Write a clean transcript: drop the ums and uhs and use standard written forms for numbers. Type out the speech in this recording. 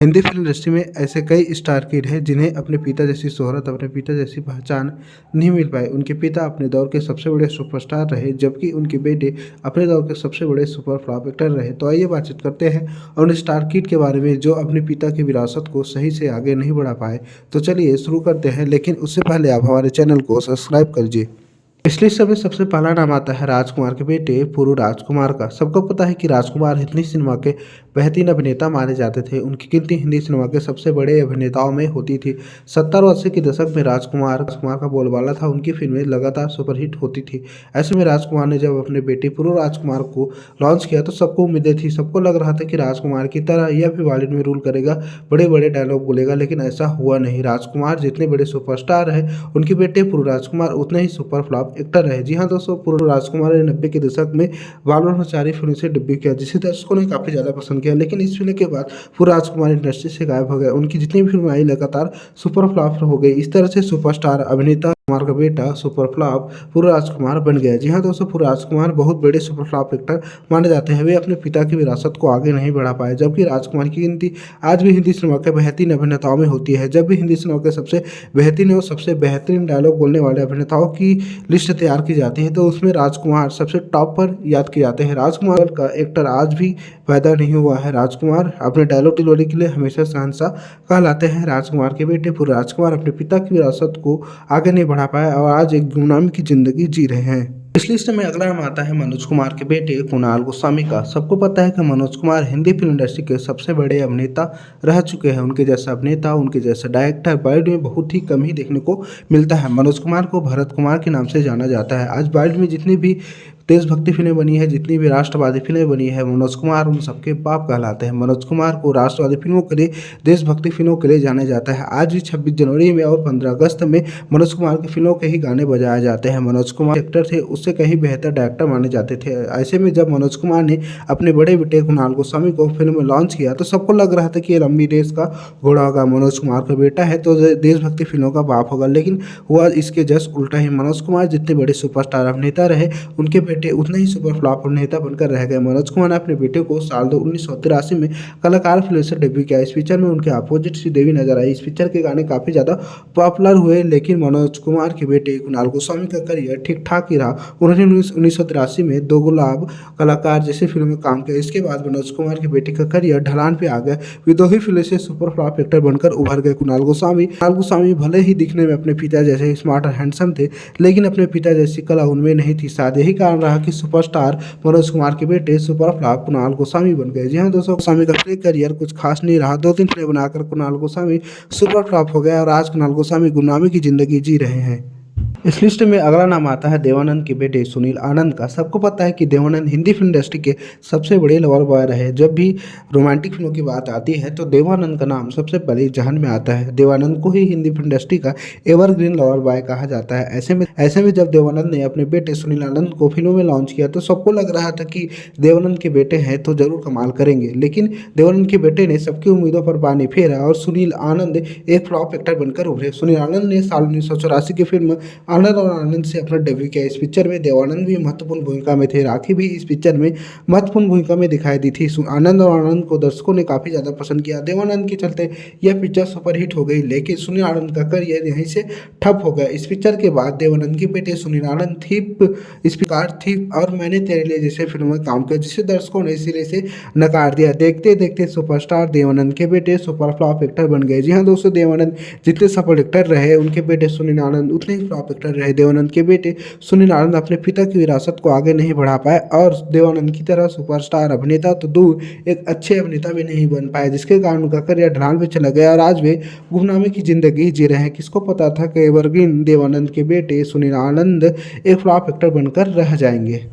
Hindi film industry में ऐसे कई स्टार किड हैं जिन्हें अपने पिता जैसी शोहरत, अपने पिता जैसी पहचान नहीं मिल पाई। उनके पिता अपने दौर के सबसे बड़े सुपरस्टार रहे, जबकि उनके बेटे अपने दौर के सबसे बड़े सुपर फ्लॉप एक्टर रहे। तो आइए बातचीत करते हैं उन स्टार किड के बारे में जो अपने पिता की विरासत को सही से आगे नहीं बढ़ा पाए। तो चलिए शुरू करते हैं, लेकिन उससे पहले आप हमारे चैनल को सब्सक्राइब करिए। इस लिस्ट में सबसे पहला नाम आता है राजकुमार के बेटे पूरू राजकुमार का। सबको पता है कि राजकुमार हिंदी सिनेमा के बेहतरीन अभिनेता माने जाते थे। उनकी गिनती हिंदी सिनेमा के सबसे बड़े अभिनेताओं में होती थी। 70 और 80 के दशक में राजकुमार का बोलबाला था। उनकी फिल्में लगातार सुपरहिट होती थी। ऐसे में राजकुमार ने जब अपने बेटे पूरू राजकुमार को लॉन्च किया तो सबको उम्मीदें थी। सबको लग रहा था कि राजकुमार की तरह यह भी बॉलीवुड में रूल करेगा, बड़े बड़े डायलॉग बोलेगा, लेकिन ऐसा हुआ नहीं। राजकुमार जितने बड़े सुपरस्टार रहे, उनके बेटे पूरू राजकुमार उतने ही सुपर फ्लॉप एक्टर रहे। जी हाँ दोस्तों, पूरू राजकुमार ने 90 के दशक में बाल ब्रह्मचारी फिल्म से डेब्यू किया, जिसे दर्शकों ने काफी ज्यादा पसंद किया। लेकिन इस फिल्म के बाद पूरू राजकुमार इंडस्ट्री से गायब हो गए। उनकी जितनी भी फिल्में आई लगातार सुपर फ्लॉप हो गई। इस तरह से सुपरस्टार अभिनेता कुमार का बेटा सुपर फ्लॉप पूरू राजकुमार बन गया। जी हाँ दोस्तों, पूरू राजकुमार बहुत बड़े सुपर फ्लॉप एक्टर माने जाते हैं। वे अपने पिता की विरासत को आगे नहीं बढ़ा पाए, जबकि राजकुमार की गिनती आज भी हिंदी सिनेमा के बेहतरीन अभिनेताओं में होती है। जब भी हिंदी सिनेमा के सबसे बेहतरीन और सबसे बेहतरीन डायलॉग बोलने वाले अभिनेताओं की लिस्ट तैयार की जाती है तो उसमें राजकुमार सबसे टॉप पर याद किए जाते हैं। राजकुमार का एक्टर आज भी पैदा नहीं हुआ है। राजकुमार अपने डायलॉग डिलीवरी के लिए हमेशा शहंशाह कहलाते हैं। राजकुमार के बेटे पूरू राजकुमार अपने पिता की विरासत को आगे नहीं बढ़ा पाए और आज एक गुमनामी की जिंदगी जी रहे हैं। इस लिस्ट में अगला नाम आता है मनोज कुमार के बेटे कुणाल गोस्वामी का। सबको पता है कि मनोज कुमार हिंदी फिल्म इंडस्ट्री के सबसे बड़े अभिनेता रह चुके हैं। उनके जैसा अभिनेता, उनके जैसा डायरेक्टर बॉलीवुड में बहुत ही कम ही देखने को मिलता है। मनोज कुमार को भरत कुमार के नाम से जाना जाता है। आज बॉलीवुड में जितनी भी देशभक्ति फिल्में बनी है, जितनी भी राष्ट्रवादी फिल्में बनी है, मनोज कुमार उन सबके बाप कहलाते हैं। मनोज कुमार को राष्ट्रवादी फिल्मों के लिए, देशभक्ति फिल्मों के लिए जाना जाता है। आज भी 26 जनवरी में और 15 अगस्त में मनोज कुमार की फिल्मों के ही गाने बजाए जाते हैं। मनोज कुमार एक्टर थे, उससे कहीं बेहतर डायरेक्टर माने जाते थे। ऐसे में जब मनोज कुमार ने अपने बड़े बेटे कुणाल गोस्वामी को फिल्म में लॉन्च किया तो सबको लग रहा था कि ये लंबी रेस का घोड़ा होगा, मनोज कुमार का बेटा है तो देशभक्ति फिल्मों का बाप होगा। लेकिन हुआ इसके जस्ट उल्टा ही। मनोज कुमार जितने बड़े सुपरस्टार अभिनेता रहे, उनके बेटे उतने ही सुपर फ्लॉप अभिनेता बनकर रह गए। मनोज कुमार ने अपने बेटे को साल 1983 में कलाकार फिल्म से डेब्यू किया। इस पिक्चर में उनके अपोजिट श्रीदेवी नजर आई। इस पिक्चर के गाने काफी ज्यादा पॉपुलर हुए, लेकिन मनोज कुमार के बेटे कुणाल गोस्वामी का करियर ठीक ठाक ही रहा। उन्होंने 1983 में दो गुलाब, कलाकार जैसी फिल्म में काम किया। इसके बाद मनोज कुमार के बेटे का करियर ढलान पे आ गया। विद्रोही फिल्म से सुपर फ्लॉप एक्टर बनकर उभर गए कुणाल गोस्वामी भले ही दिखने में अपने पिता जैसे स्मार्ट और हैंडसम थे, लेकिन अपने पिता जैसी कला उनमें नहीं थी। शायद यही कारण रहा कि सुपरस्टार मनोज कुमार के बेटे सुपर फ्लॉप कुणाल गोस्वामी बन गए। जी हाँ दोस्तों, गोस्वामी का करियर कुछ खास नहीं रहा। 2-3 फिल्में बनाकर कुणाल गोस्वामी सुपर फ्लॉप हो गया और आज कुणाल गोस्वामी गुमनामी की जिंदगी जी रहे हैं। इस लिस्ट में अगला नाम आता है देवानंद के बेटे सुनील आनंद का। सबको पता है कि देवानंद हिंदी फिल्म इंडस्ट्री के सबसे बड़े लवर बॉय रहे। जब भी रोमांटिक फिल्मों की बात आती है तो देवानंद का नाम सबसे पहले जहन में आता है। देवानंद को ही हिंदी फिल्म इंडस्ट्री का एवरग्रीन लवर बॉय कहा जाता है। ऐसे में जब देवानंद ने अपने बेटे सुनील आनंद को फिल्मों में लॉन्च किया तो सबको लग रहा था कि देवानंद के बेटे हैं तो जरूर कमाल करेंगे। लेकिन देवानंद के बेटे ने सबकी उम्मीदों पर पानी फेरा और सुनील आनंद एक फ्लॉप एक्टर बनकर उभरे। सुनील आनंद ने साल 1984 की फिल्म आनंद और आनंद से अपना डेब्यू किया। इस पिक्चर में देवानंद भी महत्वपूर्ण भूमिका में थे। राखी भी इस पिक्चर में महत्वपूर्ण भूमिका में दिखाई दी थी। आनंद और आनंद को दर्शकों ने काफी ज्यादा पसंद किया। देवानंद के चलते यह पिक्चर सुपरहिट हो गई, लेकिन सुनील आनंद का करियर यहीं से ठप हो गया। इस पिक्चर के बाद देवानंद के बेटे सुनील आनंद थीप और मैंने तेरे लिए जैसे फिल्मों में काम किया, जिसे दर्शकों ने सिरे से नकार दिया। देखते देखते सुपरस्टार देवानंद के बेटे सुपर फ्लॉप एक्टर बन गए। जी हाँ दोस्तों, देवानंद जितने सफल एक्टर रहे, उनके बेटे सुनील आनंद उतने ही फ्लॉप एक्टर रहे। देवानंद के बेटे सुनील आनंद अपने पिता की विरासत को आगे नहीं बढ़ा पाए और देवानंद की तरह सुपरस्टार अभिनेता तो दूर, एक अच्छे अभिनेता भी नहीं बन पाए, जिसके कारण उनका करियर ढलान पे चला गया और आज वे गुमनामी की जिंदगी जी रहे हैं। किसको पता था कि एवरग्रीन देवानंद के बेटे सुनील आनंद एक फ्लॉप एक्टर बनकर रह जाएंगे।